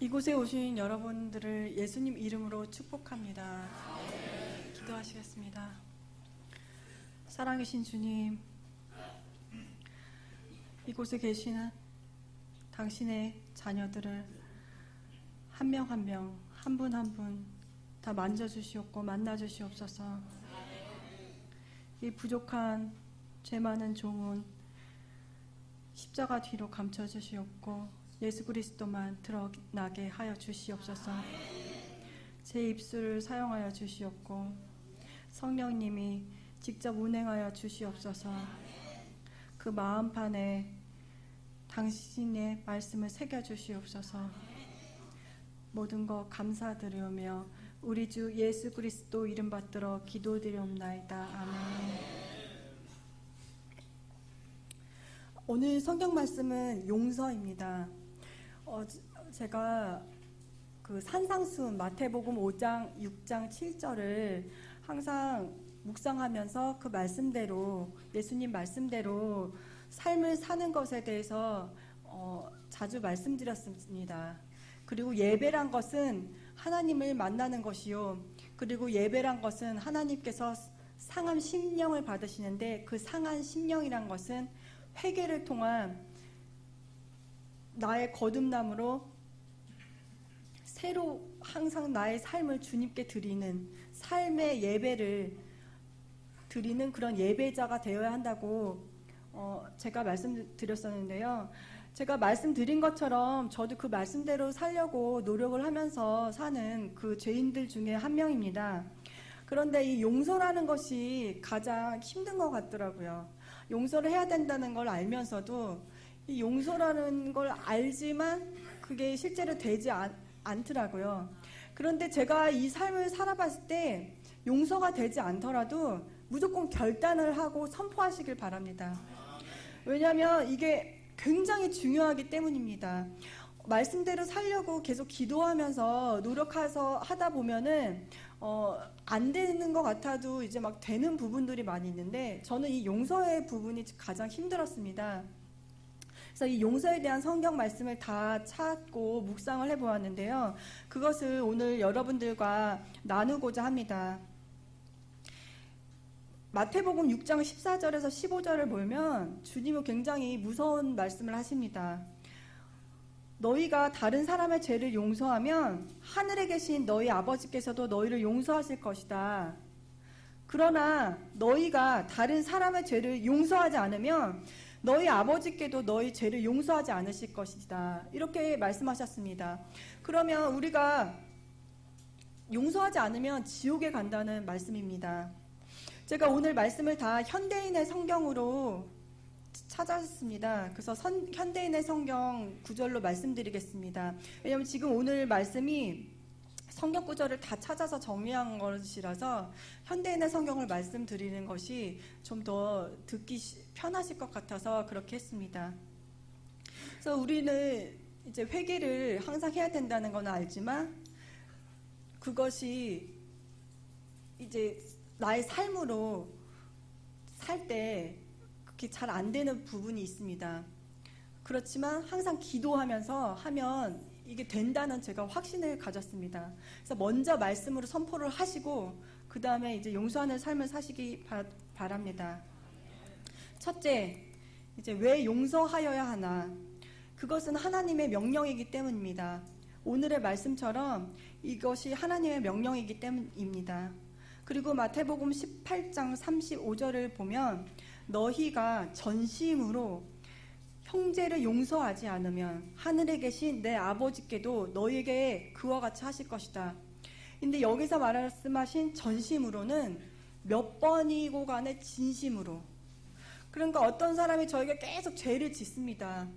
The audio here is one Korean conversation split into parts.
이곳에 오신 여러분들을 예수님 이름으로 축복합니다. 기도하시겠습니다. 사랑이신 주님, 이곳에 계시는 당신의 자녀들을 한 명 한 명, 한 분 한 분 다 만져주시옵고 만나주시옵소서. 이 부족한 죄 많은 종은 십자가 뒤로 감춰주시옵고 예수 그리스도만 드러나게 하여 주시옵소서. 제 입술을 사용하여 주시옵고 성령님이 직접 운행하여 주시옵소서. 그 마음판에 당신의 말씀을 새겨 주시옵소서. 모든 것 감사드리오며 우리 주 예수 그리스도 이름 받들어 기도드리옵나이다. 아멘. 오늘 성경 말씀은 용서입니다. 제가 그 산상순 마태복음 5장, 6장, 7절을 항상 묵상하면서 그 말씀대로, 예수님 말씀대로 삶을 사는 것에 대해서 자주 말씀드렸습니다. 그리고 예배란 것은 하나님을 만나는 것이요, 그리고 예배란 것은 하나님께서 상한 심령을 받으시는데, 그 상한 심령이란 것은 회개를 통한 나의 거듭남으로 새로 항상 나의 삶을 주님께 드리는 삶의 예배를 드리는 그런 예배자가 되어야 한다고 제가 말씀드렸었는데요. 제가 말씀드린 것처럼 저도 그 말씀대로 살려고 노력을 하면서 사는 그 죄인들 중에 한 명입니다. 그런데 이 용서라는 것이 가장 힘든 것 같더라고요. 용서를 해야 된다는 걸 알면서도 이 용서라는 걸 알지만 그게 실제로 되지 않더라고요. 그런데 제가 이 삶을 살아봤을 때 용서가 되지 않더라도 무조건 결단을 하고 선포하시길 바랍니다. 왜냐하면 이게 굉장히 중요하기 때문입니다. 말씀대로 살려고 계속 기도하면서 노력해서 하다 보면은 안 되는 것 같아도 이제 막 되는 부분들이 많이 있는데, 저는 이 용서의 부분이 가장 힘들었습니다. 그래서 이 용서에 대한 성경 말씀을 다 찾고 묵상을 해보았는데요. 그것을 오늘 여러분들과 나누고자 합니다. 마태복음 6장 14절에서 15절을 보면 주님은 굉장히 무서운 말씀을 하십니다. 너희가 다른 사람의 죄를 용서하면 하늘에 계신 너희 아버지께서도 너희를 용서하실 것이다. 그러나 너희가 다른 사람의 죄를 용서하지 않으면 너희 아버지께도 너희 죄를 용서하지 않으실 것이다. 이렇게 말씀하셨습니다. 그러면 우리가 용서하지 않으면 지옥에 간다는 말씀입니다. 제가 오늘 말씀을 다 현대인의 성경으로 찾았습니다. 그래서 현대인의 성경 구절로 말씀드리겠습니다. 왜냐하면 지금 오늘 말씀이 성경 구절을 다 찾아서 정리한 것이라서 현대인의 성경을 말씀드리는 것이 좀 더 듣기 편하실 것 같아서 그렇게 했습니다. 그래서 우리는 이제 회개를 항상 해야 된다는 건 알지만 그것이 이제 나의 삶으로 살 때 그렇게 잘 안 되는 부분이 있습니다. 그렇지만 항상 기도하면서 하면 이게 된다는 제가 확신을 가졌습니다. 그래서 먼저 말씀으로 선포를 하시고 그 다음에 이제 용서하는 삶을 사시기 바랍니다. 첫째, 이제 왜 용서하여야 하나? 그것은 하나님의 명령이기 때문입니다. 오늘의 말씀처럼 이것이 하나님의 명령이기 때문입니다. 그리고 마태복음 18장 35절을 보면 너희가 전심으로 형제를 용서하지 않으면 하늘에 계신 내 아버지께도 너희에게 그와 같이 하실 것이다. 근데 여기서 말씀하신 전심으로는 몇 번이고 간에 진심으로. 그러니까 어떤 사람이 저에게 계속 죄를 짓습니다.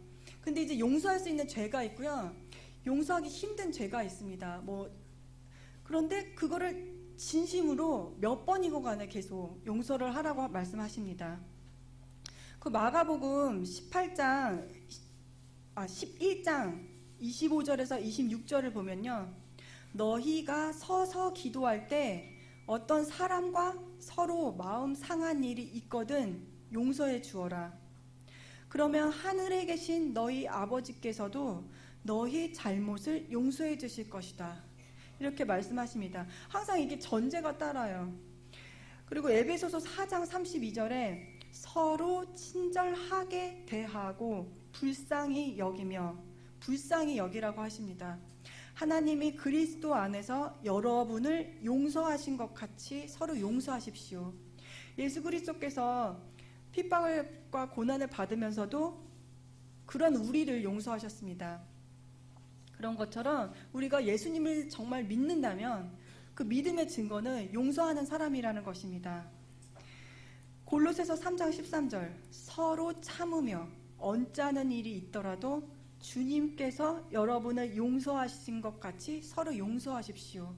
근데 이제 용서할 수 있는 죄가 있고요. 용서하기 힘든 죄가 있습니다. 그런데 그거를 진심으로 몇 번이고 간에 계속 용서를 하라고 말씀하십니다. 그 마가복음 11장 25절에서 26절을 보면요. 너희가 서서 기도할 때 어떤 사람과 서로 마음 상한 일이 있거든 용서해 주어라. 그러면 하늘에 계신 너희 아버지께서도 너희 잘못을 용서해 주실 것이다. 이렇게 말씀하십니다. 항상 이게 전제가 따라요. 그리고 에베소서 4장 32절에 서로 친절하게 대하고 불쌍히 여기라고 하십니다. 하나님이 그리스도 안에서 여러분을 용서하신 것 같이 서로 용서하십시오. 예수 그리스도께서 핍박과 고난을 받으면서도 그런 우리를 용서하셨습니다. 그런 것처럼 우리가 예수님을 정말 믿는다면 그 믿음의 증거는 용서하는 사람이라는 것입니다. 골로새서 3장 13절 서로 참으며 언짢은 일이 있더라도 주님께서 여러분을 용서하신 것 같이 서로 용서하십시오.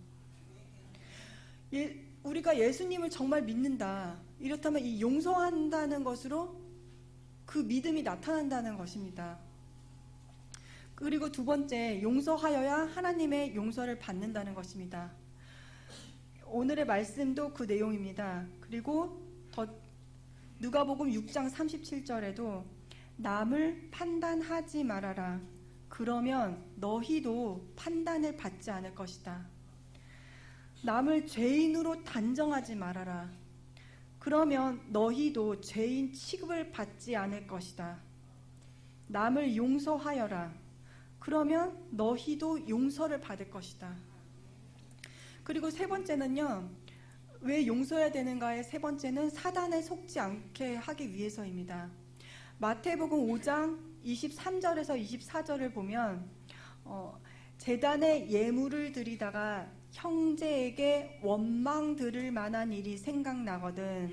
우리가 예수님을 정말 믿는다. 이렇다면 이 용서한다는 것으로 그 믿음이 나타난다는 것입니다. 그리고 두 번째, 용서하여야 하나님의 용서를 받는다는 것입니다. 오늘의 말씀도 그 내용입니다. 그리고 누가복음 6장 37절에도 남을 판단하지 말아라. 그러면 너희도 판단을 받지 않을 것이다. 남을 죄인으로 단정하지 말아라. 그러면 너희도 죄인 취급을 받지 않을 것이다. 남을 용서하여라. 그러면 너희도 용서를 받을 것이다. 그리고 세 번째는요, 왜 용서해야 되는가의 세 번째는 사단에 속지 않게 하기 위해서입니다. 마태복음 5장 23절에서 24절을 보면 제단에 예물을 드리다가 형제에게 원망 들을 만한 일이 생각나거든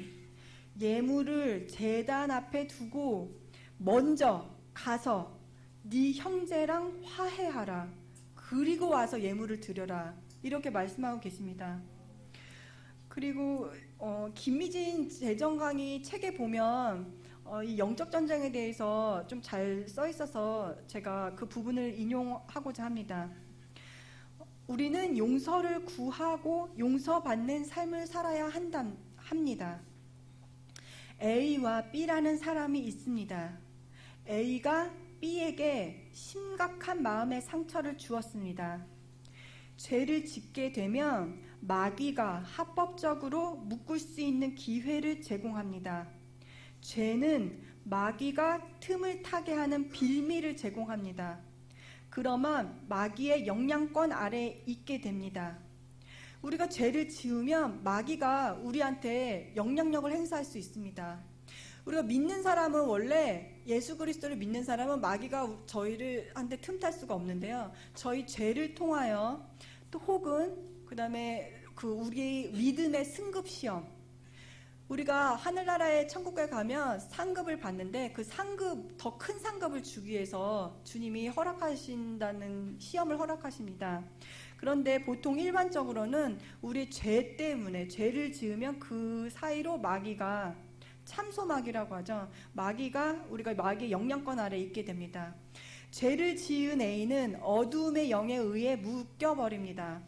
예물을 제단 앞에 두고 먼저 가서 네 형제랑 화해하라. 그리고 와서 예물을 드려라. 이렇게 말씀하고 계십니다. 그리고 김미진 재정 강의 책에 보면 이 영적 전쟁에 대해서 좀 잘 써 있어서 제가 그 부분을 인용하고자 합니다. 우리는 용서를 구하고 용서받는 삶을 살아야 합니다. A와 B라는 사람이 있습니다. A가 B에게 심각한 마음의 상처를 주었습니다. 죄를 짓게 되면 마귀가 합법적으로 묶을 수 있는 기회를 제공합니다. 죄는 마귀가 틈을 타게 하는 빌미를 제공합니다. 그러면 마귀의 영향권 아래에 있게 됩니다. 우리가 죄를 지으면 마귀가 우리한테 영향력을 행사할 수 있습니다. 우리가 믿는 사람은 원래 예수 그리스도를 믿는 사람은 마귀가 저희를 한테 틈탈 수가 없는데요. 저희 죄를 통하여 또 혹은 그 다음에 우리 믿음의 승급 시험, 우리가 하늘나라의 천국에 가면 상급을 받는데 그 상급, 더 큰 상급을 주기 위해서 주님이 허락하신다는 시험을 허락하십니다. 그런데 보통 일반적으로는 우리 죄 때문에 죄를 지으면 그 사이로 마귀가 참소마귀라고 하죠. 우리가 마귀의 영향권 아래에 있게 됩니다. 죄를 지은 A는 어두움의 영에 의해 묶여버립니다.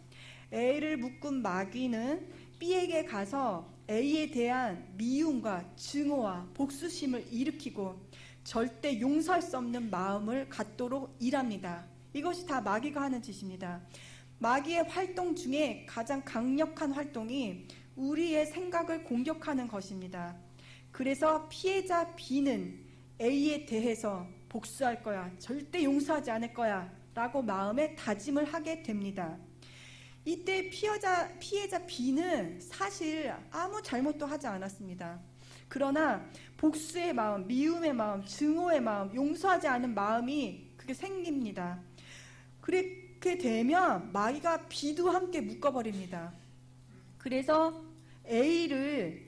A를 묶은 마귀는 B에게 가서 A에 대한 미움과 증오와 복수심을 일으키고 절대 용서할 수 없는 마음을 갖도록 일합니다. 이것이 다 마귀가 하는 짓입니다. 마귀의 활동 중에 가장 강력한 활동이 우리의 생각을 공격하는 것입니다. 그래서 피해자 B는 A에 대해서 복수할 거야, 절대 용서하지 않을 거야 라고 마음에 다짐을 하게 됩니다. 이때 피해자 B는 사실 아무 잘못도 하지 않았습니다. 그러나 복수의 마음, 미움의 마음, 증오의 마음, 용서하지 않은 마음이 그게 생깁니다. 그렇게 되면 마귀가 B도 함께 묶어버립니다. 그래서 A를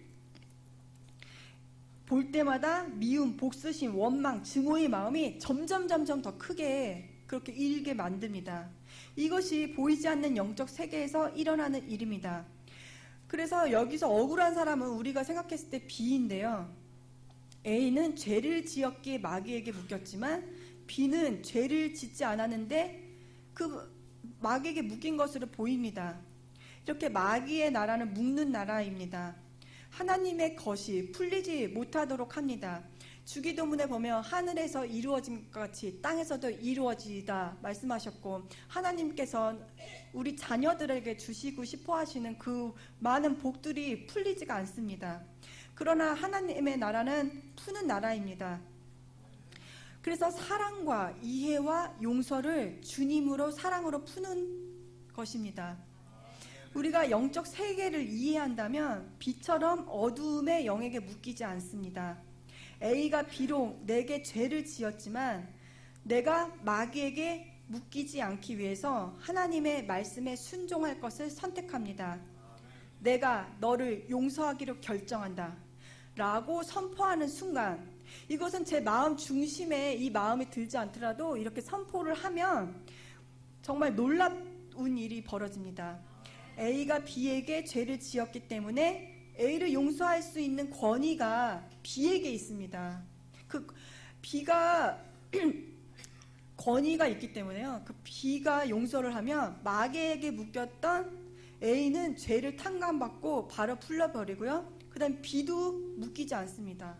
볼 때마다 미움, 복수심, 원망, 증오의 마음이 점점 더 크게 그렇게 일게 만듭니다. 이것이 보이지 않는 영적 세계에서 일어나는 일입니다. 그래서 여기서 억울한 사람은 우리가 생각했을 때 B인데요. A는 죄를 지었기에 마귀에게 묶였지만 B는 죄를 짓지 않았는데 그 마귀에게 묶인 것으로 보입니다. 이렇게 마귀의 나라는 묶는 나라입니다. 하나님의 것이 풀리지 못하도록 합니다. 주기도문에 보면 하늘에서 이루어진 것 같이 땅에서도 이루어지다 말씀하셨고, 하나님께서 우리 자녀들에게 주시고 싶어 하시는 그 많은 복들이 풀리지가 않습니다. 그러나 하나님의 나라는 푸는 나라입니다. 그래서 사랑과 이해와 용서를 주님으로 사랑으로 푸는 것입니다. 우리가 영적 세계를 이해한다면 빛처럼 어두움의 영에게 묶이지 않습니다. A가 비록 내게 죄를 지었지만 내가 마귀에게 묶이지 않기 위해서 하나님의 말씀에 순종할 것을 선택합니다. 내가 너를 용서하기로 결정한다 라고 선포하는 순간, 이것은 제 마음 중심에 이 마음이 들지 않더라도 이렇게 선포를 하면 정말 놀라운 일이 벌어집니다. A가 B에게 죄를 지었기 때문에 A를 용서할 수 있는 권위가 B에게 있습니다. 그 B가 권위가 있기 때문에요. 그 B가 용서를 하면 마귀에게 묶였던 A는 죄를 탕감받고 바로 풀려버리고요. 그 다음 B도 묶이지 않습니다.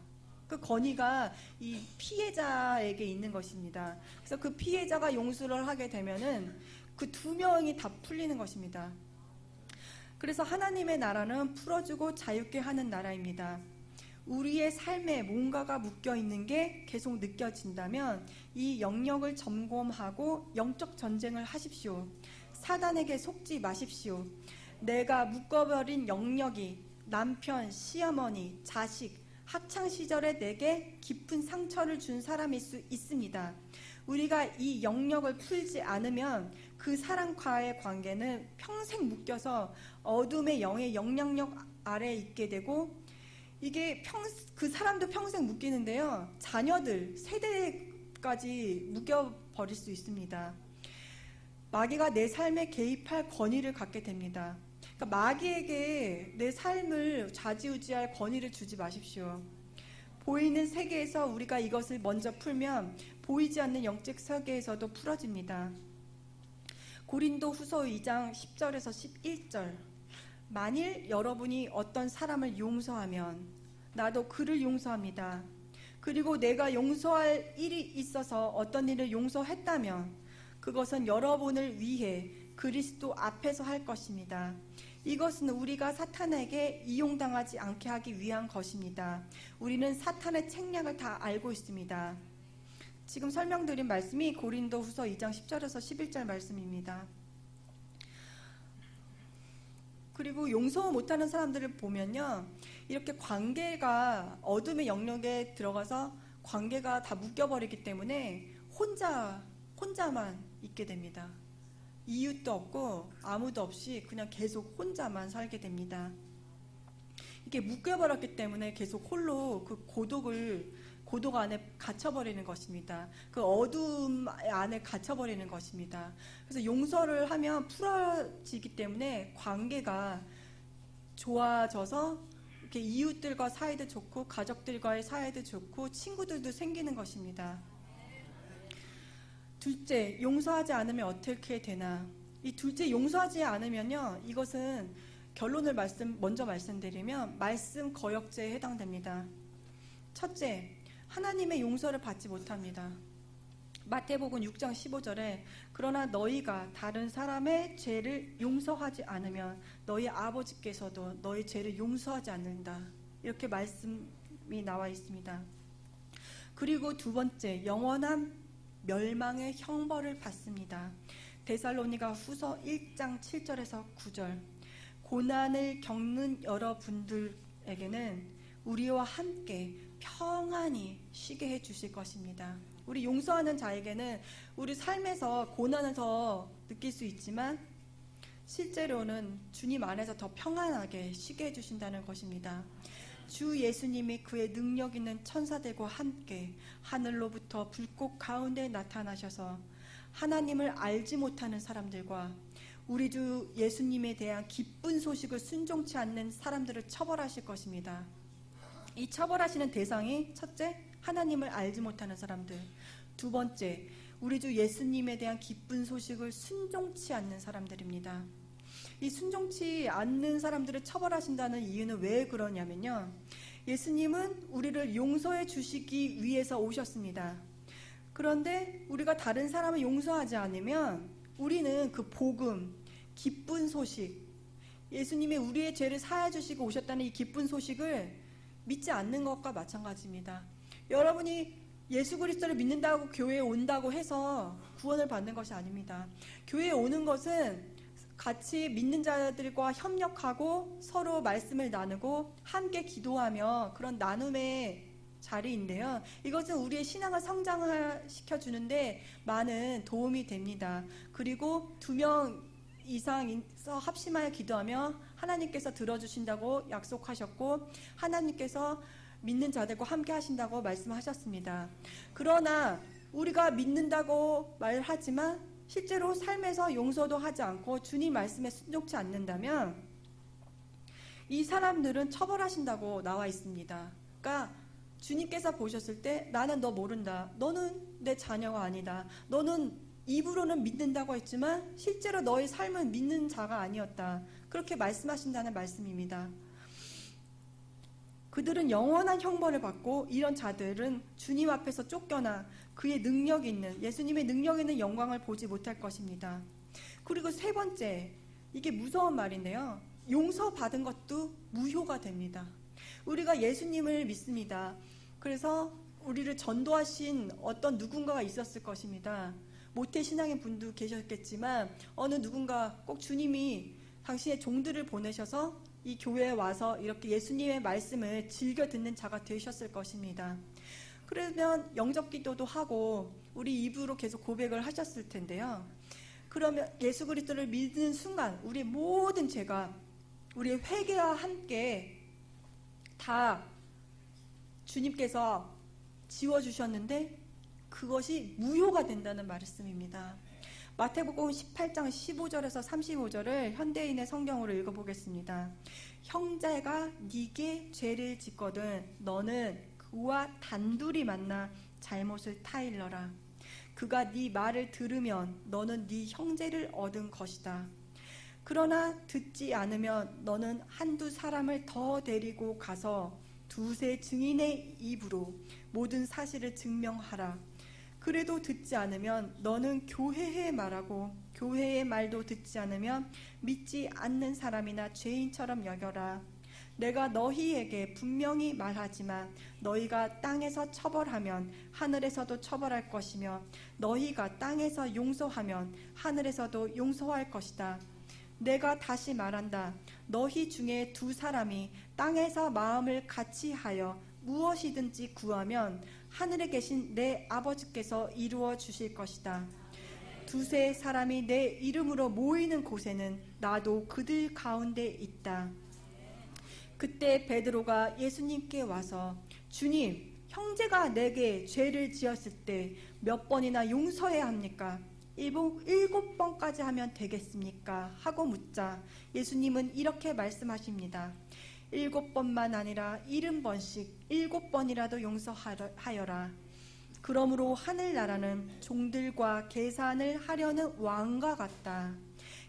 그 권위가 이 피해자에게 있는 것입니다. 그래서 그 피해자가 용서를 하게 되면은 그 두 명이 다 풀리는 것입니다. 그래서 하나님의 나라는 풀어주고 자유케 하는 나라입니다. 우리의 삶에 뭔가가 묶여있는 게 계속 느껴진다면 이 영역을 점검하고 영적 전쟁을 하십시오. 사단에게 속지 마십시오. 내가 묶어버린 영역이 남편, 시어머니, 자식, 학창시절에 내게 깊은 상처를 준 사람일 수 있습니다. 우리가 이 영역을 풀지 않으면 그 사람과의 관계는 평생 묶여서 어둠의 영의 영향력 아래에 있게 되고, 이게 그 사람도 평생 묶이는데요. 자녀들, 세대까지 묶여버릴 수 있습니다. 마귀가 내 삶에 개입할 권위를 갖게 됩니다. 그러니까 마귀에게 내 삶을 좌지우지할 권위를 주지 마십시오. 보이는 세계에서 우리가 이것을 먼저 풀면 보이지 않는 영적 세계에서도 풀어집니다. 고린도 후서 2장 10절에서 11절. 만일 여러분이 어떤 사람을 용서하면 나도 그를 용서합니다. 그리고 내가 용서할 일이 있어서 어떤 일을 용서했다면 그것은 여러분을 위해 그리스도 앞에서 할 것입니다. 이것은 우리가 사탄에게 이용당하지 않게 하기 위한 것입니다. 우리는 사탄의 책략을 다 알고 있습니다. 지금 설명드린 말씀이 고린도 후서 2장 10절에서 11절 말씀입니다. 그리고 용서 못하는 사람들을 보면요, 이렇게 관계가 어둠의 영역에 들어가서 관계가 다 묶여버리기 때문에 혼자만 있게 됩니다. 이웃도 없고 아무도 없이 그냥 계속 혼자만 살게 됩니다. 이게 묶여버렸기 때문에 계속 홀로 그 고독 안에 갇혀버리는 것입니다. 그 어둠 안에 갇혀버리는 것입니다. 그래서 용서를 하면 풀어지기 때문에 관계가 좋아져서 이렇게 이웃들과 사이도 좋고 가족들과의 사이도 좋고 친구들도 생기는 것입니다. 둘째, 용서하지 않으면 어떻게 되나? 이 둘째, 용서하지 않으면요, 이것은 결론을 먼저 말씀드리면 말씀 거역죄에 해당됩니다. 첫째, 하나님의 용서를 받지 못합니다. 마태복음 6장 15절에 그러나 너희가 다른 사람의 죄를 용서하지 않으면 너희 아버지께서도 너희 죄를 용서하지 않는다. 이렇게 말씀이 나와 있습니다. 그리고 두 번째, 영원한 멸망의 형벌을 받습니다. 데살로니가 후서 1장 7절에서 9절. 고난을 겪는 여러분들에게는 우리와 함께 평안히 쉬게 해주실 것입니다. 우리 용서하는 자에게는 우리 삶에서 고난을 더 느낄 수 있지만 실제로는 주님 안에서 더 평안하게 쉬게 해주신다는 것입니다. 주 예수님이 그의 능력 있는 천사들과 함께 하늘로부터 불꽃 가운데 나타나셔서 하나님을 알지 못하는 사람들과 우리 주 예수님에 대한 기쁜 소식을 순종치 않는 사람들을 처벌하실 것입니다. 이 처벌하시는 대상이 첫째, 하나님을 알지 못하는 사람들. 두 번째, 우리 주 예수님에 대한 기쁜 소식을 순종치 않는 사람들입니다. 이 순종치 않는 사람들을 처벌하신다는 이유는 왜 그러냐면요, 예수님은 우리를 용서해 주시기 위해서 오셨습니다. 그런데 우리가 다른 사람을 용서하지 않으면 우리는 그 복음, 기쁜 소식, 예수님이 우리의 죄를 사해 주시고 오셨다는 이 기쁜 소식을 믿지 않는 것과 마찬가지입니다. 여러분이 예수 그리스도를 믿는다고 교회에 온다고 해서 구원을 받는 것이 아닙니다. 교회에 오는 것은 같이 믿는 자들과 협력하고 서로 말씀을 나누고 함께 기도하며 그런 나눔의 자리인데요. 이것은 우리의 신앙을 성장시켜주는데 많은 도움이 됩니다. 그리고 2명 이상서 합심하여 기도하며 하나님께서 들어주신다고 약속하셨고 하나님께서 믿는 자들과 함께 하신다고 말씀하셨습니다. 그러나 우리가 믿는다고 말하지만 실제로 삶에서 용서도 하지 않고 주님 말씀에 순종치 않는다면 이 사람들은 처벌하신다고 나와 있습니다. 그러니까 주님께서 보셨을 때 나는 너 모른다. 너는 내 자녀가 아니다. 너는 입으로는 믿는다고 했지만 실제로 너의 삶은 믿는 자가 아니었다. 그렇게 말씀하신다는 말씀입니다. 그들은 영원한 형벌을 받고 이런 자들은 주님 앞에서 쫓겨나 그의 능력 있는 예수님의 능력 있는 영광을 보지 못할 것입니다. 그리고 세 번째, 이게 무서운 말인데요. 용서받은 것도 무효가 됩니다. 우리가 예수님을 믿습니다. 그래서 우리를 전도하신 어떤 누군가가 있었을 것입니다. 모태신앙인 분도 계셨겠지만 어느 누군가 꼭 주님이 당신의 종들을 보내셔서 이 교회에 와서 이렇게 예수님의 말씀을 즐겨 듣는 자가 되셨을 것입니다. 그러면 영접기도도 하고 우리 입으로 계속 고백을 하셨을 텐데요. 그러면 예수 그리스도를 믿는 순간 우리의 모든 죄가 우리의 회개와 함께 다 주님께서 지워주셨는데 그것이 무효가 된다는 말씀입니다. 마태복음 18장 15절에서 35절을 현대인의 성경으로 읽어보겠습니다. 형제가 네게 죄를 짓거든 너는 그와 단둘이 만나 잘못을 타일러라. 그가 네 말을 들으면 너는 네 형제를 얻은 것이다. 그러나 듣지 않으면 너는 한두 사람을 더 데리고 가서 두세 증인의 입으로 모든 사실을 증명하라. 그래도 듣지 않으면 너는 교회에 말하고 교회의 말도 듣지 않으면 믿지 않는 사람이나 죄인처럼 여겨라. 내가 너희에게 분명히 말하지만 너희가 땅에서 처벌하면 하늘에서도 처벌할 것이며 너희가 땅에서 용서하면 하늘에서도 용서할 것이다. 내가 다시 말한다. 너희 중에 두 사람이 땅에서 마음을 같이 하여 무엇이든지 구하면 하늘에 계신 내 아버지께서 이루어 주실 것이다. 두세 사람이 내 이름으로 모이는 곳에는 나도 그들 가운데 있다. 그때 베드로가 예수님께 와서 주님, 형제가 내게 죄를 지었을 때 몇 번이나 용서해야 합니까? 7번까지 하면 되겠습니까? 하고 묻자 예수님은 이렇게 말씀하십니다. 7번만 아니라 70번씩 7번이라도 용서하여라. 그러므로 하늘나라는 종들과 계산을 하려는 왕과 같다.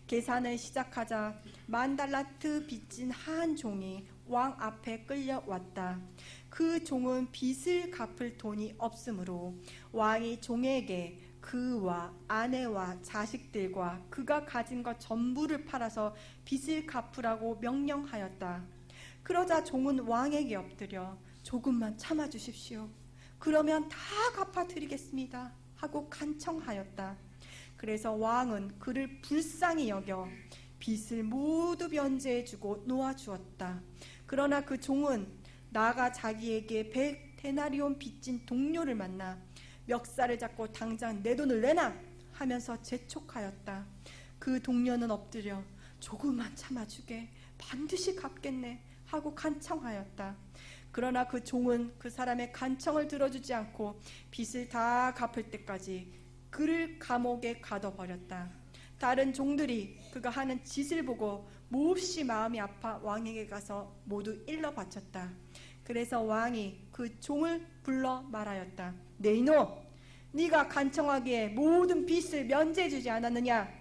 계산을 시작하자 10,000달란트 빚진 한 종이 왕 앞에 끌려왔다. 그 종은 빚을 갚을 돈이 없으므로 왕이 종에게 그와 아내와 자식들과 그가 가진 것 전부를 팔아서 빚을 갚으라고 명령하였다. 그러자 종은 왕에게 엎드려 조금만 참아주십시오. 그러면 다 갚아드리겠습니다. 하고 간청하였다. 그래서 왕은 그를 불쌍히 여겨 빚을 모두 변제해주고 놓아주었다. 그러나 그 종은 나가 자기에게 100데나리온 빚진 동료를 만나 멱살을 잡고 당장 내 돈을 내놔 하면서 재촉하였다. 그 동료는 엎드려 조금만 참아주게 반드시 갚겠네 하고 간청하였다. 그러나 그 종은 그 사람의 간청을 들어주지 않고 빚을 다 갚을 때까지 그를 감옥에 가둬버렸다. 다른 종들이 그가 하는 짓을 보고 몹시 마음이 아파 왕에게 가서 모두 일러 바쳤다. 그래서 왕이 그 종을 불러 말하였다. 네 이놈, 네가 간청하기에 모든 빚을 면제해주지 않았느냐?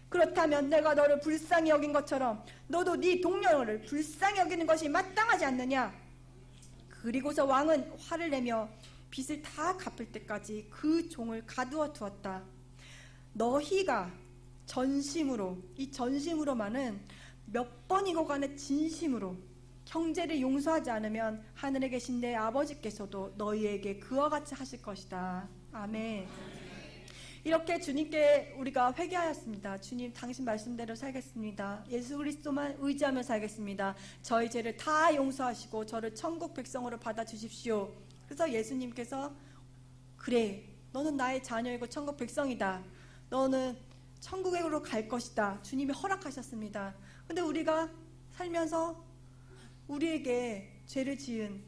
그렇다면 내가 너를 불쌍히 여긴 것처럼 너도 네 동료를 불쌍히 여기는 것이 마땅하지 않느냐? 그리고서 왕은 화를 내며 빚을 다 갚을 때까지 그 종을 가두어 두었다. 너희가 전심으로, 이 전심으로만은 몇 번이고 간에 진심으로 형제를 용서하지 않으면 하늘에 계신 내 아버지께서도 너희에게 그와 같이 하실 것이다. 아멘. 이렇게 주님께 우리가 회개하였습니다. 주님, 당신 말씀대로 살겠습니다. 예수 그리스도만 의지하며 살겠습니다. 저희 죄를 다 용서하시고 저를 천국 백성으로 받아주십시오. 그래서 예수님께서 그래, 너는 나의 자녀이고 천국 백성이다. 너는 천국으로 갈 것이다. 주님이 허락하셨습니다. 근데 우리가 살면서 우리에게 죄를 지은,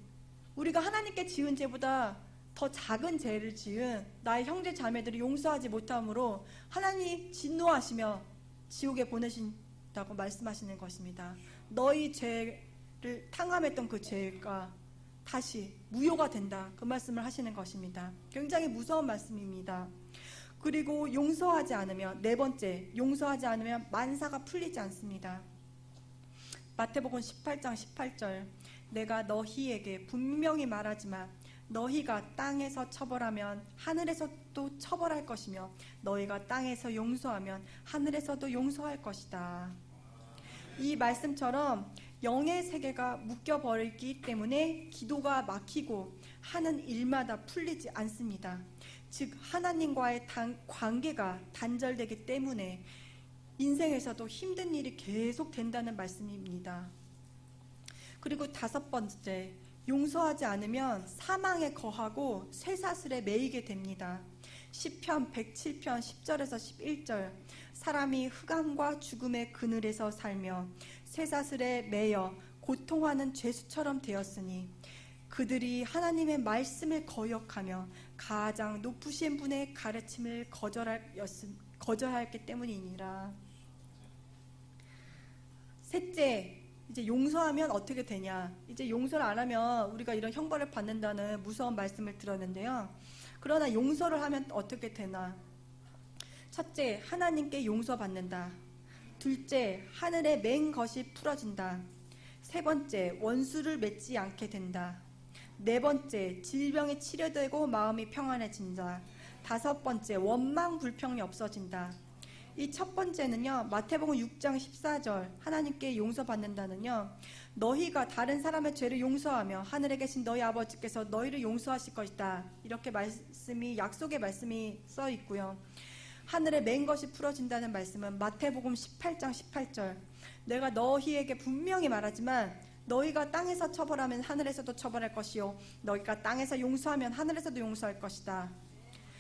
우리가 하나님께 지은 죄보다 더 작은 죄를 지은 나의 형제 자매들을 용서하지 못함으로 하나님 진노하시며 지옥에 보내신다고 말씀하시는 것입니다. 너희 죄를 탕감했던 그 죄가 다시 무효가 된다, 그 말씀을 하시는 것입니다. 굉장히 무서운 말씀입니다. 그리고 용서하지 않으면, 네 번째, 용서하지 않으면 만사가 풀리지 않습니다. 마태복음 18장 18절, 내가 너희에게 분명히 말하지만 너희가 땅에서 처벌하면 하늘에서도 처벌할 것이며 너희가 땅에서 용서하면 하늘에서도 용서할 것이다. 이 말씀처럼 영의 세계가 묶여버리기 때문에 기도가 막히고 하는 일마다 풀리지 않습니다. 즉 하나님과의 관계가 단절되기 때문에 인생에서도 힘든 일이 계속 된다는 말씀입니다. 그리고 다섯 번째, 용서하지 않으면 사망에 거하고 쇠사슬에 매이게 됩니다. 시편 107편 10절에서 11절, 사람이 흑암과 죽음의 그늘에서 살며 쇠사슬에 매여 고통하는 죄수처럼 되었으니 그들이 하나님의 말씀을 거역하며 가장 높으신 분의 가르침을 거절하였기 때문이니라. 셋째, 이제 용서하면 어떻게 되냐. 이제 용서를 안 하면 우리가 이런 형벌을 받는다는 무서운 말씀을 들었는데요. 그러나 용서를 하면 어떻게 되나. 첫째, 하나님께 용서받는다. 둘째, 하늘에 맨 것이 풀어진다. 세 번째, 원수를 맺지 않게 된다. 네 번째, 질병이 치료되고 마음이 평안해진다. 다섯 번째, 원망 불평이 없어진다. 이 첫 번째는요, 마태복음 6장 14절, 하나님께 용서받는다는요, 너희가 다른 사람의 죄를 용서하며 하늘에 계신 너희 아버지께서 너희를 용서하실 것이다. 이렇게 말씀이, 약속의 말씀이 써 있고요. 하늘에 맨 것이 풀어진다는 말씀은 마태복음 18장 18절, 내가 너희에게 분명히 말하지만 너희가 땅에서 처벌하면 하늘에서도 처벌할 것이요 너희가 땅에서 용서하면 하늘에서도 용서할 것이다.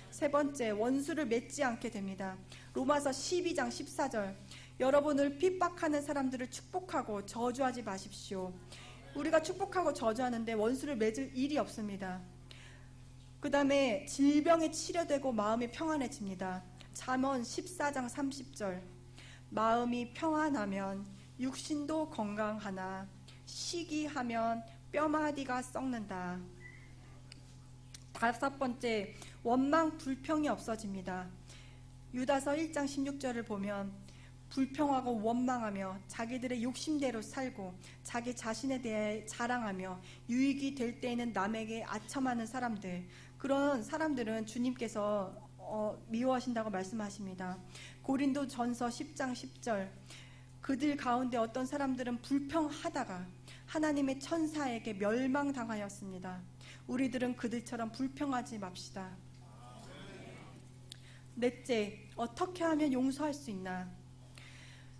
세 번째, 원수를 맺지 않게 됩니다. 로마서 12장 14절, 여러분을 핍박하는 사람들을 축복하고 저주하지 마십시오. 우리가 축복하고 저주하는데 원수를 맺을 일이 없습니다. 그 다음에 질병이 치료되고 마음이 평안해집니다. 잠언 14장 30절, 마음이 평안하면 육신도 건강하나 시기하면 뼈마디가 썩는다. 다섯 번째, 원망 불평이 없어집니다. 유다서 1장 16절을 보면 불평하고 원망하며 자기들의 욕심대로 살고 자기 자신에 대해 자랑하며 유익이 될 때에는 남에게 아첨하는 사람들, 그런 사람들은 주님께서 미워하신다고 말씀하십니다. 고린도전서 10장 10절, 그들 가운데 어떤 사람들은 불평하다가 하나님의 천사에게 멸망당하였습니다. 우리들은 그들처럼 불평하지 맙시다. 넷째, 어떻게 하면 용서할 수 있나?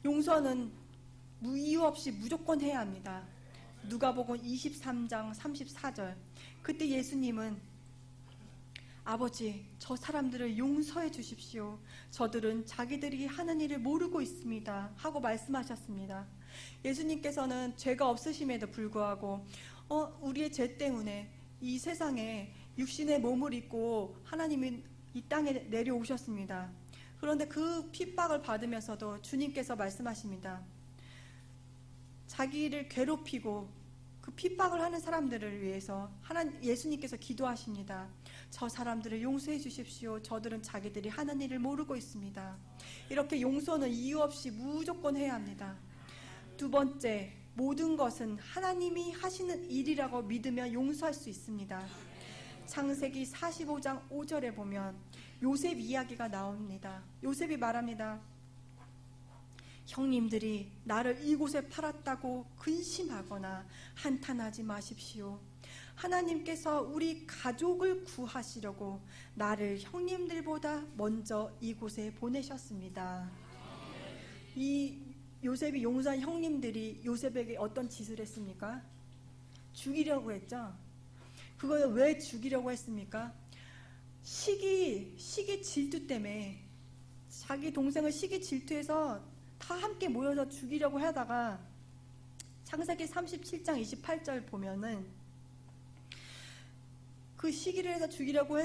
용서는 이유 없이 무조건 해야 합니다. 누가복음 23장 34절, 그때 예수님은 아버지, 저 사람들을 용서해 주십시오. 저들은 자기들이 하는 일을 모르고 있습니다. 하고 말씀하셨습니다. 예수님께서는 죄가 없으심에도 불구하고 우리의 죄 때문에 이 세상에 육신의 몸을 입고 하나님이 이 땅에 내려오셨습니다. 그런데 그 핍박을 받으면서도 주님께서 말씀하십니다. 자기를 괴롭히고 그 핍박을 하는 사람들을 위해서 예수님께서 기도하십니다. 저 사람들을 용서해 주십시오. 저들은 자기들이 하는 일을 모르고 있습니다. 이렇게 용서는 이유 없이 무조건 해야 합니다. 두 번째, 모든 것은 하나님이 하시는 일이라고 믿으며 용서할 수 있습니다. 창세기 45장 5절에 보면 요셉 이야기가 나옵니다. 요셉이 말합니다. 형님들이 나를 이곳에 팔았다고 근심하거나 한탄하지 마십시오. 하나님께서 우리 가족을 구하시려고 나를 형님들보다 먼저 이곳에 보내셨습니다. 이 요셉이 용서한 형님들이 요셉에게 어떤 짓을 했습니까? 죽이려고 했죠. 그걸 왜 죽이려고 했습니까? 시기 질투 때문에 자기 동생을 시기 질투해서 다 함께 모여서 죽이려고 하다가 창세기 37장 28절 보면은 그 시기를 해서 죽이려고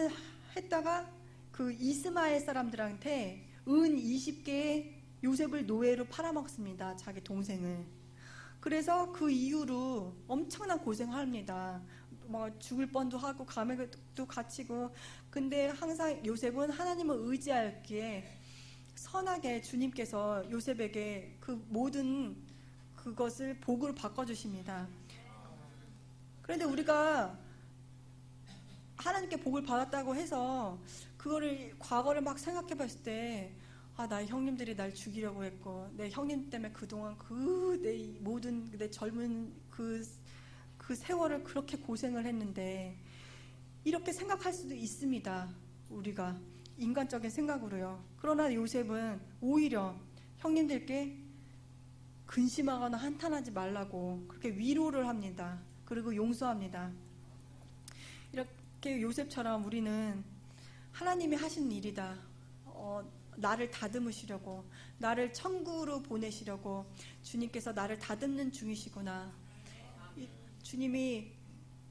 했다가 그 이스마엘 사람들한테 은 20개의 요셉을 노예로 팔아먹습니다. 자기 동생을. 그래서 그 이후로 엄청난 고생을 합니다. 뭐 죽을 뻔도 하고 감옥도 갇히고. 근데 항상 요셉은 하나님을 의지하였기에 선하게 주님께서 요셉에게 그 모든 그것을 복으로 바꿔주십니다. 그런데 우리가 하나님께 복을 받았다고 해서 그거를 과거를 막 생각해 봤을 때 나의 형님들이 날 죽이려고 했고 내 형님 때문에 그동안 내 모든 내 젊은 그 세월을 그렇게 고생을 했는데 이렇게 생각할 수도 있습니다. 우리가 인간적인 생각으로요. 그러나 요셉은 오히려 형님들께 근심하거나 한탄하지 말라고 그렇게 위로를 합니다. 그리고 용서합니다. 이렇게 요셉처럼 우리는 하나님이 하신 일이다. 나를 다듬으시려고, 나를 천국으로 보내시려고 주님께서 나를 다듬는 중이시구나. 주님이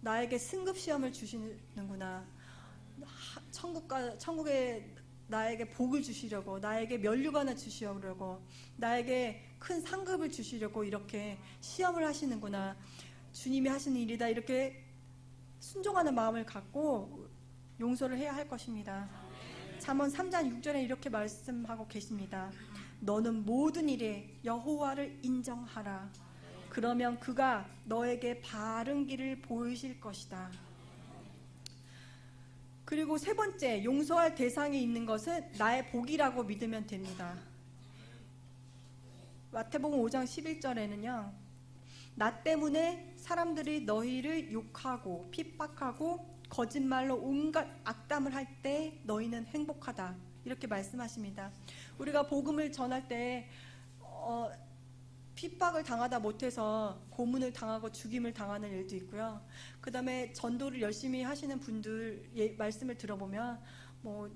나에게 승급시험을 주시는구나. 천국에 나에게 복을 주시려고, 나에게 면류관을 주시려고, 나에게 큰 상급을 주시려고 이렇게 시험을 하시는구나. 주님이 하시는 일이다. 이렇게 순종하는 마음을 갖고 용서를 해야 할 것입니다. 잠언 3장 6절에 이렇게 말씀하고 계십니다. 너는 모든 일에 여호와를 인정하라. 그러면 그가 너에게 바른 길을 보이실 것이다. 그리고 세 번째, 용서할 대상이 있는 것은 나의 복이라고 믿으면 됩니다. 마태복음 5장 11절에는요. 나 때문에 사람들이 너희를 욕하고 핍박하고 거짓말로 온갖 악담을 할 때 너희는 행복하다. 이렇게 말씀하십니다. 우리가 복음을 전할 때 핍박을 당하다 못해서 고문을 당하고 죽임을 당하는 일도 있고요. 그 다음에 전도를 열심히 하시는 분들 말씀을 들어보면 뭐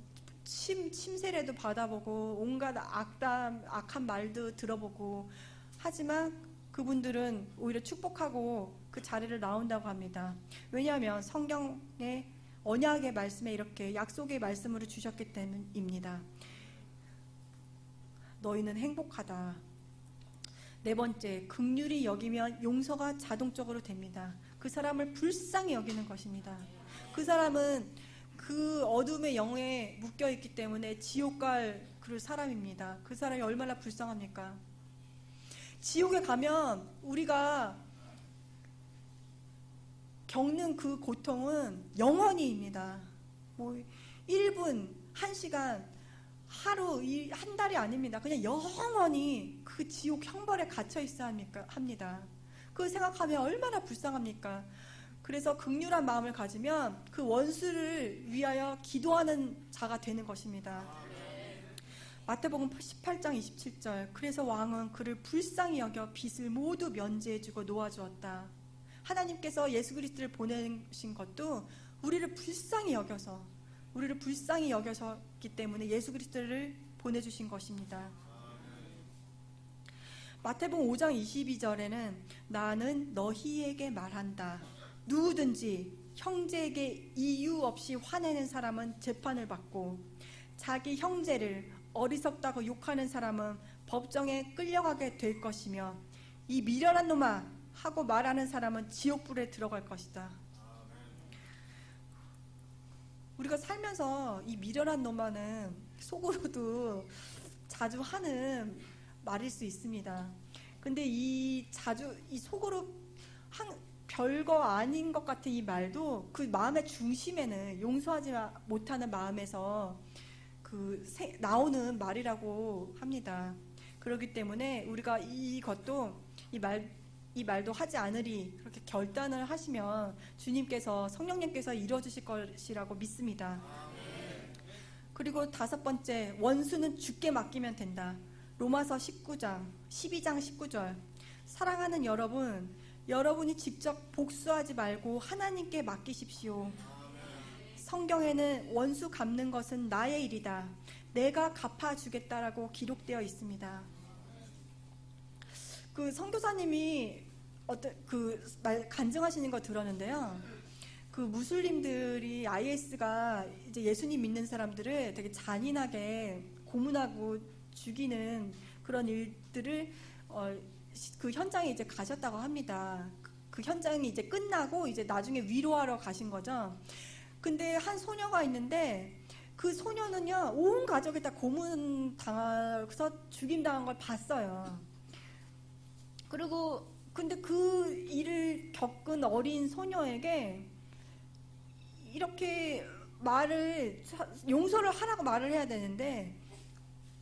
침세례도 받아보고 온갖 악한 말도 들어보고 하지만 그분들은 오히려 축복하고 그 자리를 나온다고 합니다. 왜냐하면 성경의 언약의 말씀에 이렇게 약속의 말씀으로 주셨기 때문입니다. 너희는 행복하다. 네 번째, 긍휼히 여기면 용서가 자동적으로 됩니다. 그 사람을 불쌍히 여기는 것입니다. 그 사람은 그 어둠의 영에 묶여있기 때문에 지옥 갈 그 사람입니다. 그 사람이 얼마나 불쌍합니까? 지옥에 가면 우리가 겪는 그 고통은 영원히입니다. 뭐 1분, 1시간, 하루, 한 달이 아닙니다. 그냥 영원히 그 지옥 형벌에 갇혀 있어야 합니다. 그걸 생각하면 얼마나 불쌍합니까? 그래서 긍휼한 마음을 가지면 그 원수를 위하여 기도하는 자가 되는 것입니다. 마태복음 18장 27절. 그래서 왕은 그를 불쌍히 여겨 빚을 모두 면제해주고 놓아주었다. 하나님께서 예수 그리스도를 보내신 것도 우리를 불쌍히 여겨서기 때문에 예수 그리스도를 보내주신 것입니다. 마태복음 5장 22절에는 나는 너희에게 말한다. 누구든지 형제에게 이유 없이 화내는 사람은 재판을 받고 자기 형제를 어리석다고 욕하는 사람은 법정에 끌려가게 될 것이며 이 미련한 놈아 하고 말하는 사람은 지옥불에 들어갈 것이다. 우리가 살면서 이 미련한 놈아는 속으로도 자주 하는 말일 수 있습니다. 근데 이 속으로 별거 아닌 것 같은 이 말도 그 마음의 중심에는 용서하지 못하는 마음에서 나오는 말이라고 합니다. 그렇기 때문에 우리가 이것도 이 말도 하지 않으리 그렇게 결단을 하시면 주님께서 성령님께서 이루어주실 것이라고 믿습니다. 그리고 5번째, 원수는 주께 맡기면 된다. 로마서 12장 19절. 사랑하는 여러분, 여러분이 직접 복수하지 말고 하나님께 맡기십시오. 성경에는 원수 갚는 것은 나의 일이다. 내가 갚아주겠다라고 기록되어 있습니다. 그 선교사님이 간증하시는 거 들었는데요. 그 무슬림들이 IS가 이제 예수님 믿는 사람들을 되게 잔인하게 고문하고 죽이는 그런 일들을 그 현장에 이제 가셨다고 합니다. 그 현장이 이제 끝나고 이제 나중에 위로하러 가신 거죠. 근데 한 소녀가 있는데 그 소녀는요, 온 가족이 다 고문 당해서 죽임 당한 걸 봤어요. 그리고 근데 그 일을 겪은 어린 소녀에게 이렇게 용서를 하라고 말을 해야 되는데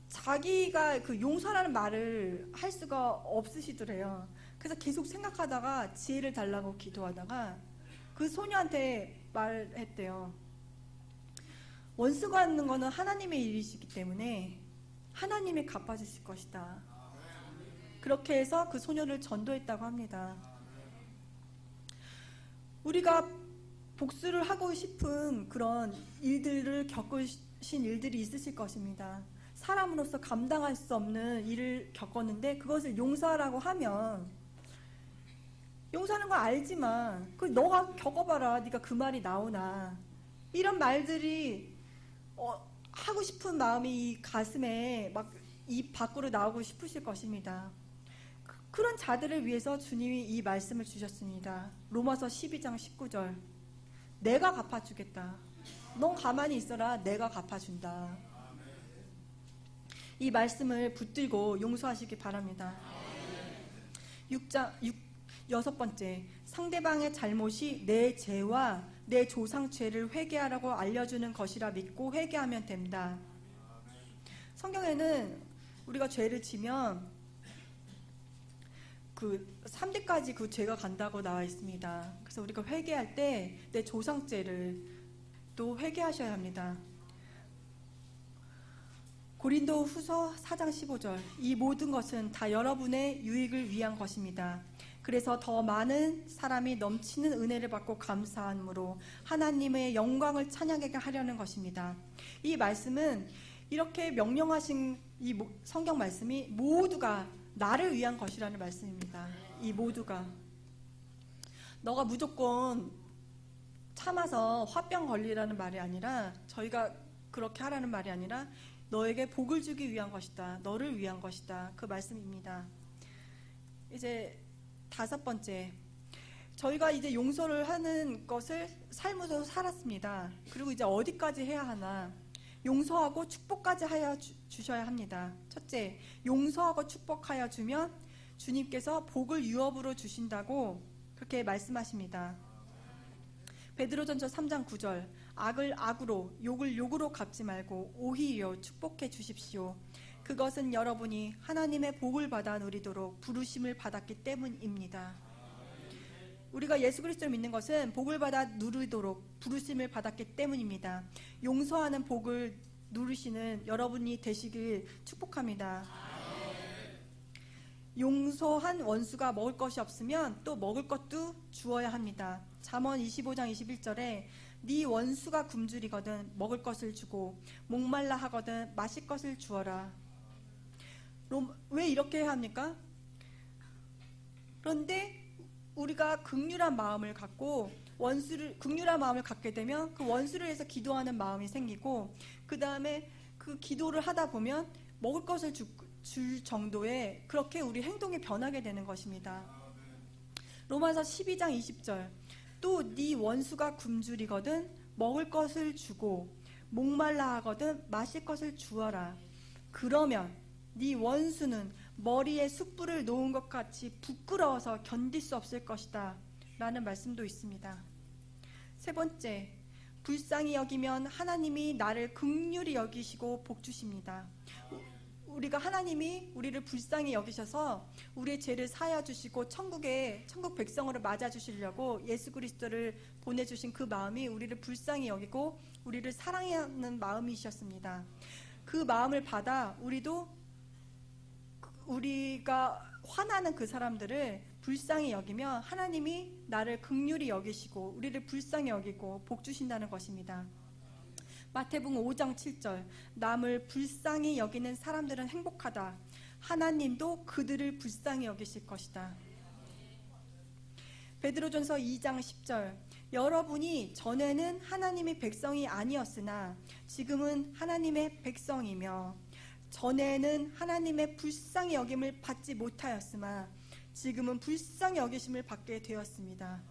자기가 그 용서라는 말을 할 수가 없으시더래요. 그래서 계속 생각하다가 지혜를 달라고 기도하다가 그 소녀한테 말했대요. 원수가 하는 거는 하나님의 일이시기 때문에 하나님이 갚아주실 것이다. 그렇게 해서 그 소녀를 전도했다고 합니다. 우리가 복수를 하고 싶은 그런 일들을 겪으신 일들이 있으실 것입니다. 사람으로서 감당할 수 없는 일을 겪었는데 그것을 용서하라고 하면 용서하는 걸 알지만 너가 겪어봐라. 네가 그 말이 나오나. 이런 말들이 하고 싶은 마음이 이 가슴에 막 입 밖으로 나오고 싶으실 것입니다. 그런 자들을 위해서 주님이 이 말씀을 주셨습니다. 로마서 12장 19절. 내가 갚아주겠다. 넌 가만히 있어라. 내가 갚아준다. 이 말씀을 붙들고 용서하시기 바랍니다. 6번째, 상대방의 잘못이 내 죄와 내 조상 죄를 회개하라고 알려주는 것이라 믿고 회개하면 된다. 성경에는 우리가 죄를 지면 3대까지 그 죄가 간다고 나와 있습니다. 그래서 우리가 회개할 때 내 조상 죄를 또 회개하셔야 합니다. 고린도 후서 4장 15절. 이 모든 것은 다 여러분의 유익을 위한 것입니다. 그래서 더 많은 사람이 넘치는 은혜를 받고 감사함으로 하나님의 영광을 찬양하게 하려는 것입니다. 이 말씀은 이렇게 명령하신 이 성경 말씀이 모두가 나를 위한 것이라는 말씀입니다. 이 모두가. 너가 무조건 참아서 화병 걸리라는 말이 아니라 저희가 그렇게 하라는 말이 아니라 너에게 복을 주기 위한 것이다. 너를 위한 것이다. 그 말씀입니다. 이제 5번째, 저희가 이제 용서를 하는 것을 삶으로 살았습니다. 그리고 이제 어디까지 해야 하나? 용서하고 축복까지 하여 주셔야 합니다. 첫째, 용서하고 축복하여 주면 주님께서 복을 유업으로 주신다고 그렇게 말씀하십니다. 베드로전서 3장 9절. 악을 악으로 욕을 욕으로 갚지 말고 오히려 축복해 주십시오. 그것은 여러분이 하나님의 복을 받아 누리도록 부르심을 받았기 때문입니다. 우리가 예수 그리스도를 믿는 것은 복을 받아 누리도록 부르심을 받았기 때문입니다. 용서하는 복을 누리시는 여러분이 되시길 축복합니다. 용서한 원수가 먹을 것이 없으면 또 먹을 것도 주어야 합니다. 잠언 25장 21절에 네 원수가 굶주리거든 먹을 것을 주고 목말라 하거든 마실 것을 주어라. 왜 이렇게 해야 합니까? 그런데 우리가 긍휼한 마음을 갖고 긍휼한 마음을 갖게 되면 그 원수를 위해서 기도하는 마음이 생기고 그 다음에 그 기도를 하다 보면 먹을 것을 줄 정도의 그렇게 우리 행동이 변하게 되는 것입니다. 로마서 12장 20절. 또 네 원수가 굶주리거든 먹을 것을 주고 목말라 하거든 마실 것을 주어라. 그러면 네 원수는 머리에 숯불을 놓은 것 같이 부끄러워서 견딜 수 없을 것이다 라는 말씀도 있습니다. 세 번째, 불쌍히 여기면 하나님이 나를 긍휼히 여기시고 복 주십니다. 우리가 하나님이 우리를 불쌍히 여기셔서 우리의 죄를 사하여 주시고 천국 백성으로 맞아 주시려고 예수 그리스도를 보내주신 그 마음이 우리를 불쌍히 여기고 우리를 사랑하는 마음이셨습니다. 그 마음을 받아 우리가 화나는 그 사람들을 불쌍히 여기며 하나님이 나를 긍휼히 여기시고 우리를 불쌍히 여기고 복 주신다는 것입니다. 마태복음 5장 7절, 남을 불쌍히 여기는 사람들은 행복하다. 하나님도 그들을 불쌍히 여기실 것이다. 베드로전서 2장 10절, 여러분이 전에는 하나님의 백성이 아니었으나 지금은 하나님의 백성이며 전에는 하나님의 불쌍히 여김을 받지 못하였으나 지금은 불쌍히 여기심을 받게 되었습니다.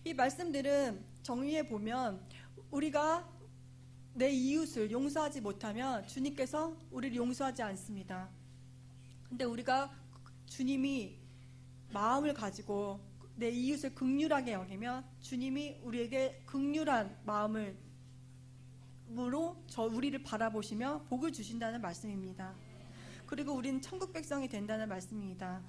이 말씀들은 정리해 보면 우리가 내 이웃을 용서하지 못하면 주님께서 우리를 용서하지 않습니다. 근데 우리가 주님이 마음을 가지고 내 이웃을 긍휼하게 여기면 주님이 우리에게 긍휼한 마음으로 우리를 바라보시며 복을 주신다는 말씀입니다. 그리고 우리는 천국 백성이 된다는 말씀입니다.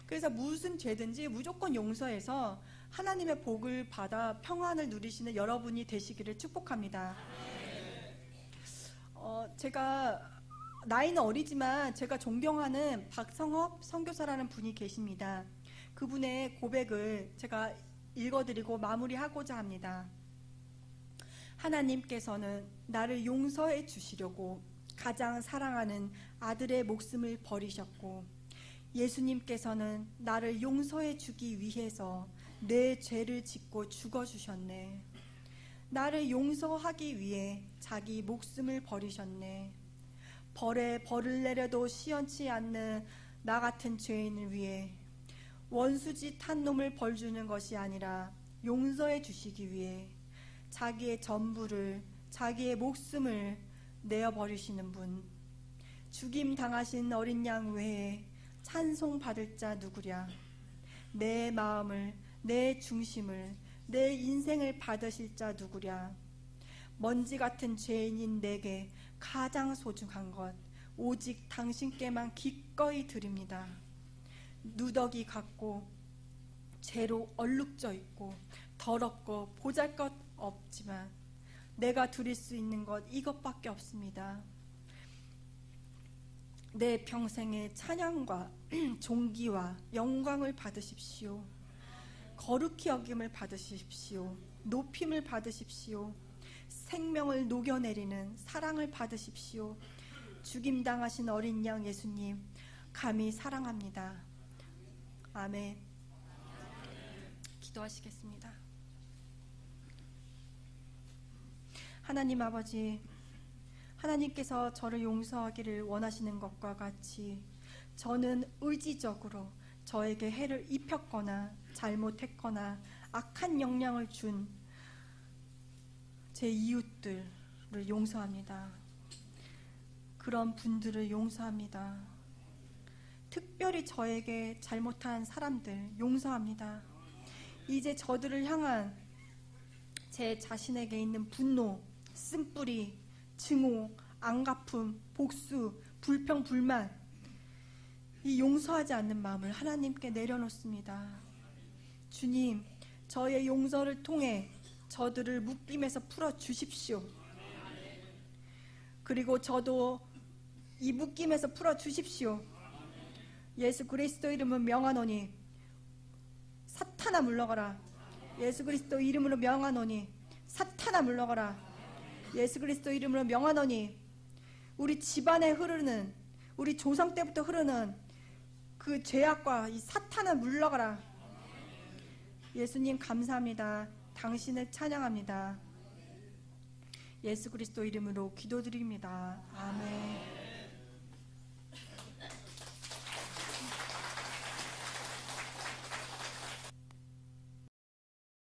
그래서 무슨 죄든지 무조건 용서해서 하나님의 복을 받아 평안을 누리시는 여러분이 되시기를 축복합니다. 제가 나이는 어리지만 제가 존경하는 박성업 선교사라는 분이 계십니다. 그분의 고백을 제가 읽어드리고 마무리하고자 합니다. 하나님께서는 나를 용서해 주시려고 가장 사랑하는 아들의 목숨을 버리셨고 예수님께서는 나를 용서해 주기 위해서 내 죄를 짓고 죽어주셨네. 나를 용서하기 위해 자기 목숨을 버리셨네. 벌에 벌을 내려도 시원치 않는 나 같은 죄인을 위해 원수짓 한 놈을 벌 주는 것이 아니라 용서해 주시기 위해 자기의 전부를, 자기의 목숨을 내어버리시는 분, 죽임 당하신 어린 양 외에 찬송 받을 자 누구랴. 내 마음을, 내 중심을, 내 인생을 받으실 자 누구랴. 먼지 같은 죄인인 내게 가장 소중한 것 오직 당신께만 기꺼이 드립니다. 누더기 같고 죄로 얼룩져 있고 더럽고 보잘것 없지만 내가 드릴 수 있는 것 이것밖에 없습니다. 내 평생의 찬양과 존귀와 영광을 받으십시오. 거룩히 여김을 받으십시오. 높임을 받으십시오. 생명을 녹여내리는 사랑을 받으십시오. 죽임당하신 어린 양 예수님 감히 사랑합니다. 아멘. 기도하시겠습니다. 하나님 아버지, 하나님께서 저를 용서하기를 원하시는 것과 같이 저는 의지적으로 저에게 해를 입혔거나 잘못했거나 악한 영향을 준 제 이웃들을 용서합니다. 그런 분들을 용서합니다. 특별히 저에게 잘못한 사람들 용서합니다. 이제 저들을 향한 제 자신에게 있는 분노, 쓴뿌리, 증오, 안갚음, 복수, 불평, 불만, 이 용서하지 않는 마음을 하나님께 내려놓습니다. 주님, 저의 용서를 통해 저들을 묶임에서 풀어주십시오. 그리고 저도 이 묶임에서 풀어주십시오. 예수 그리스도 이름으로 명하노니 사탄아 물러가라. 예수 그리스도 이름으로 명하노니 사탄아 물러가라. 예수 그리스도 이름으로 명하노니 우리 집안에 흐르는, 우리 조상 때부터 흐르는 그 죄악과 이 사탄은 물러가라. 예수님 감사합니다. 당신을 찬양합니다. 예수 그리스도 이름으로 기도드립니다. 아멘.